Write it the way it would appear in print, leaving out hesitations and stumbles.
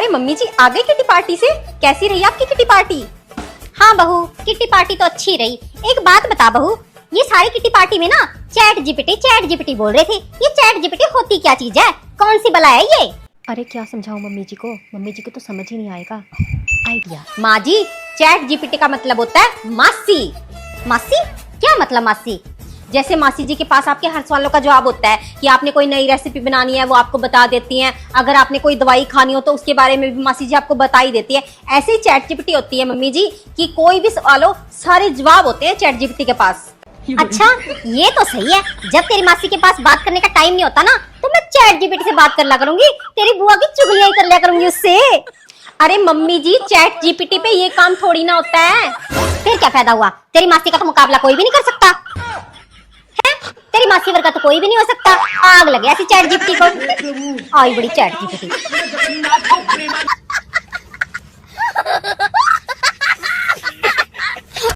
अरे मम्मी जी आ गई kitty party से? कैसी रही आपकी किटी पार्टी? हाँ बहू, किटी पार्टी तो अच्छी रही। एक बात बता बहू, ये सारी किटी पार्टी में ना चैट जीपीटी बोल रहे थे। ये चैट जीपीटी होती क्या चीज है? कौन सी बला है ये? अरे क्या समझाऊं मम्मी जी को? मम्मी जी को तो समझ ही नहीं आएगा। आइडिया। माँ जी, चैट जीपीटी का मतलब होता है मासी। मासी? क्या मतलब मासी? जैसे मासी जी के पास आपके हर सवालों का जवाब होता है कि आपने कोई नई रेसिपी बनानी है वो आपको बता देती हैं, अगर आपने कोई दवाई खानी हो तो उसके बारे में भी मासी जी आपको बता ही देती है। ऐसे ही चैट जीपीटी होती है मम्मी जी कि कोई भी सवाल हो सारे जवाब होते हैं चैट जीपीटी के पास। अच्छा, ये तो सही है। जब तेरी मासी के पास बात करने का टाइम नहीं होता ना, तो मैं चैट जीपीटी से बात कर लिया करूंगी। तेरी बुआ की चुगलियां ही कर लिया करूंगी उससे। अरे मम्मी जी, चैट जीपीटी पे ये काम थोड़ी ना होता है। फिर क्या फायदा हुआ? तेरी मासी का तो मुकाबला कोई भी नहीं कर सकता है। तेरी मासी वर्गा तो कोई भी नहीं हो सकता। आग लगे ऐसी चैट जीपीटी को। आई बड़ी चैट जीपीटी।